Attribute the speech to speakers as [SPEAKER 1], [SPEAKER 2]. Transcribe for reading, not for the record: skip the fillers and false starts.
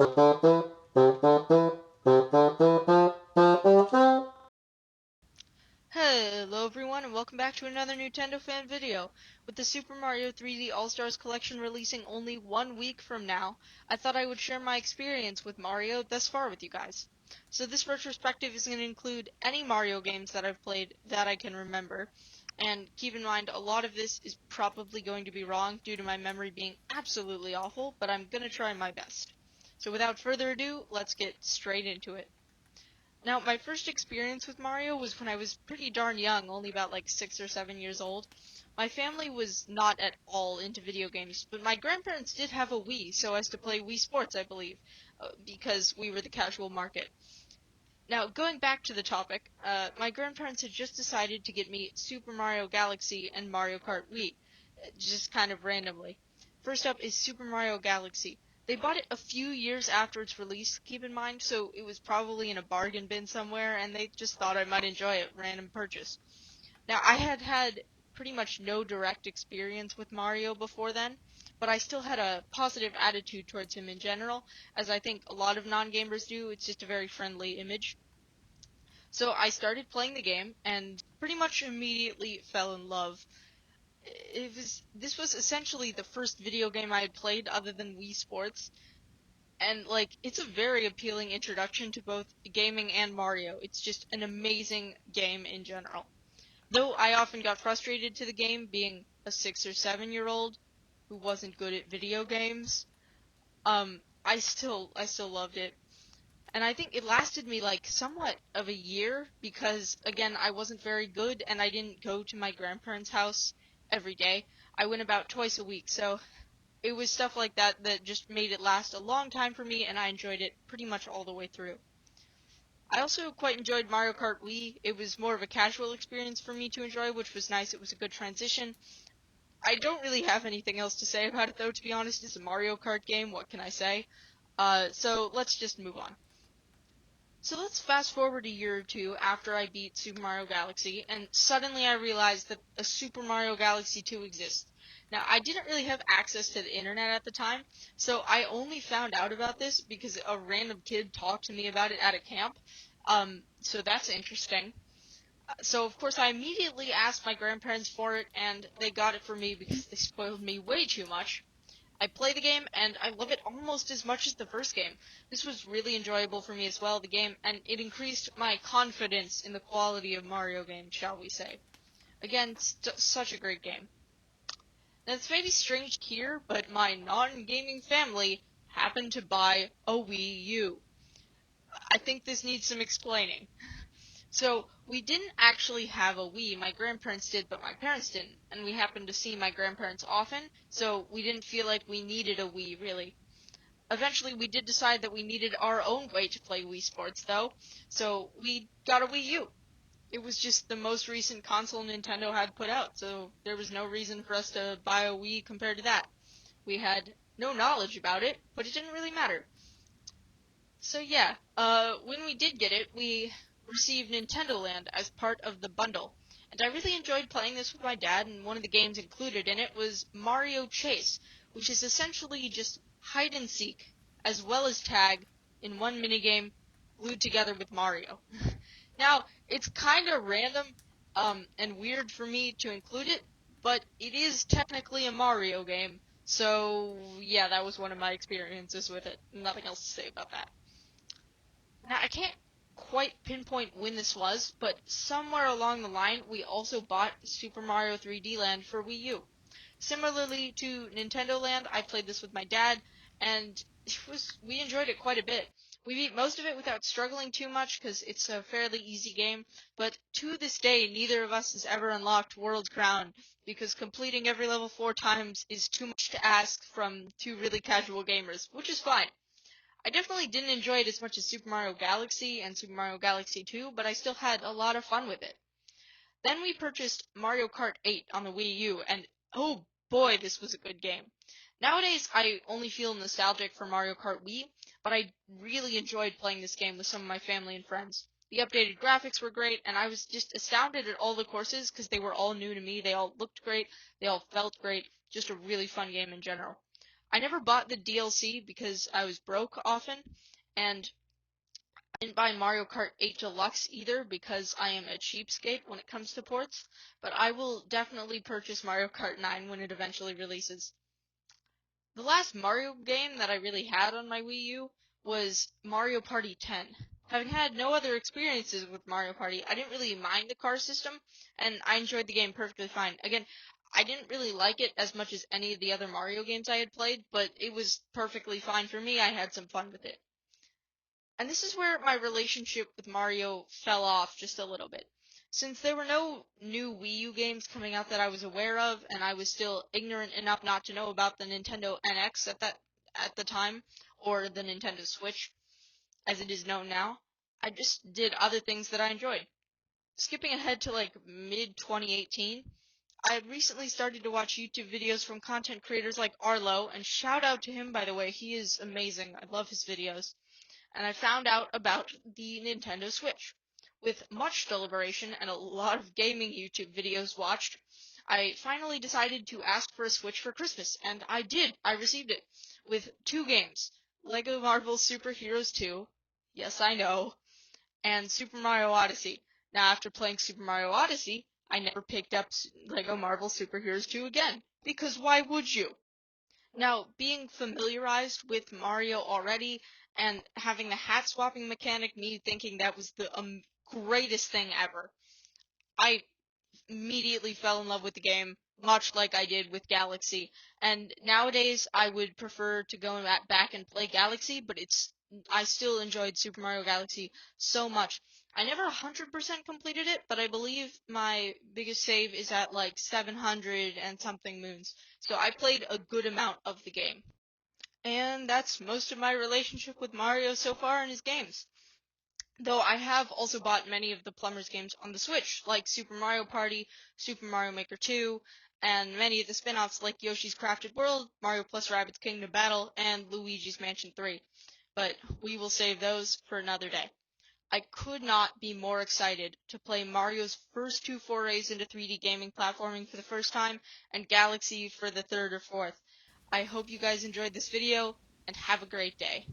[SPEAKER 1] Hello everyone and welcome back to another Nintendo fan video. With the Super Mario 3D All-Stars Collection releasing only 1 week from now, I thought I would share my experience with Mario thus far with you guys. So this retrospective is going to include any Mario games that I've played that I can remember, and keep in mind a lot of this is probably going to be wrong due to my memory being absolutely awful, but I'm going to try my best. So without further ado, let's get straight into it. Now, my first experience with Mario was when I was pretty darn young, only about like 6 or 7 years old. My family was not at all into video games, but my grandparents did have a Wii so as to play Wii Sports, I believe, because we were the casual market. Now, going back to the topic, my grandparents had just decided to get me Super Mario Galaxy and Mario Kart Wii, just kind of randomly. First up is Super Mario Galaxy. They bought it a few years after its release, keep in mind, so it was probably in a bargain bin somewhere, and they just thought I might enjoy it, random purchase. Now, I had had pretty much no direct experience with Mario before then, but I still had a positive attitude towards him in general, as I think a lot of non-gamers do. It's just a very friendly image. So I started playing the game and pretty much immediately fell in love. This was essentially the first video game I had played other than Wii Sports, and like it's a very appealing introduction to both gaming and Mario. It's just an amazing game in general. Though I often got frustrated to the game being a 6 or 7 year old who wasn't good at video games, I still loved it. And I think it lasted me like somewhat of a year because again I wasn't very good and I didn't go to my grandparents' house every day. I went about twice a week, so it was stuff like that that just made it last a long time for me and I enjoyed it pretty much all the way through. I also quite enjoyed Mario Kart Wii. It was more of a casual experience for me to enjoy, which was nice. It was a good transition. I don't really have anything else to say about it though, to be honest. It's a Mario Kart game, what can I say? So let's just move on. So let's fast forward a year or two after I beat Super Mario Galaxy, and suddenly I realized that a Super Mario Galaxy 2 exists. Now, I didn't really have access to the internet at the time, so I only found out about this because a random kid talked to me about it at a camp. So that's interesting. So of course I immediately asked my grandparents for it, and they got it for me because they spoiled me way too much. I play the game, and I love it almost as much as the first game. This was really enjoyable for me as well, the game, and it increased my confidence in the quality of Mario games, shall we say. Again, such a great game. Now, it's maybe strange here, but my non-gaming family happened to buy a Wii U. I think this needs some explaining. So, we didn't actually have a Wii. My grandparents did, but my parents didn't. And we happened to see my grandparents often, so we didn't feel like we needed a Wii, really. Eventually, we did decide that we needed our own way to play Wii Sports, though, so we got a Wii U. It was just the most recent console Nintendo had put out, so there was no reason for us to buy a Wii compared to that. We had no knowledge about it, but it didn't really matter. So yeah, when we did get it, we received Nintendo Land as part of the bundle. And I really enjoyed playing this with my dad, and one of the games included in it was Mario Chase, which is essentially just hide and seek, as well as tag, in one minigame, glued together with Mario. Now, it's kinda random, and weird for me to include it, but it is technically a Mario game, so yeah, that was one of my experiences with it. Nothing else to say about that. Now, I can't quite pinpoint when this was, but somewhere along the line, we also bought Super Mario 3D Land for Wii U. Similarly to Nintendo Land, I played this with my dad, and we enjoyed it quite a bit. We beat most of it without struggling too much because it's a fairly easy game, but to this day, neither of us has ever unlocked World Crown because completing every level 4 times is too much to ask from two really casual gamers, which is fine. I definitely didn't enjoy it as much as Super Mario Galaxy and Super Mario Galaxy 2, but I still had a lot of fun with it. Then we purchased Mario Kart 8 on the Wii U, and oh boy, this was a good game. Nowadays, I only feel nostalgic for Mario Kart Wii, but I really enjoyed playing this game with some of my family and friends. The updated graphics were great, and I was just astounded at all the courses because they were all new to me. They all looked great, they all felt great, just a really fun game in general. I never bought the DLC because I was broke often, and I didn't buy Mario Kart 8 Deluxe either because I am a cheapskate when it comes to ports, but I will definitely purchase Mario Kart 9 when it eventually releases. The last Mario game that I really had on my Wii U was Mario Party 10. Having had no other experiences with Mario Party, I didn't really mind the car system, and I enjoyed the game perfectly fine. Again, I didn't really like it as much as any of the other Mario games I had played, but it was perfectly fine for me. I had some fun with it. And this is where my relationship with Mario fell off just a little bit. Since there were no new Wii U games coming out that I was aware of, and I was still ignorant enough not to know about the Nintendo NX at the time, or the Nintendo Switch, as it is known now, I just did other things that I enjoyed. Skipping ahead to like mid 2018, I recently started to watch YouTube videos from content creators like Arlo, and shout out to him by the way, he is amazing. I love his videos, and I found out about the Nintendo Switch. With much deliberation and a lot of gaming YouTube videos watched, I finally decided to ask for a Switch for Christmas, and I did. I received it with two games, Lego Marvel Super Heroes 2, yes I know, and Super Mario Odyssey. Now after playing Super Mario Odyssey, I never picked up Lego Marvel Super Heroes 2 again, because why would you? Now, being familiarized with Mario already and having the hat swapping mechanic, me thinking that was the greatest thing ever, I immediately fell in love with the game, much like I did with Galaxy. And nowadays, I would prefer to go back and play Galaxy, but I still enjoyed Super Mario Galaxy so much. I never 100% completed it, but I believe my biggest save is at like 700 and something moons. So I played a good amount of the game. And that's most of my relationship with Mario so far in his games. Though I have also bought many of the Plumbers games on the Switch, like Super Mario Party, Super Mario Maker 2, and many of the spin-offs like Yoshi's Crafted World, Mario plus Rabbids Kingdom Battle, and Luigi's Mansion 3. But we will save those for another day. I could not be more excited to play Mario's first two forays into 3D gaming platforming for the first time, and Galaxy for the third or fourth. I hope you guys enjoyed this video, and have a great day.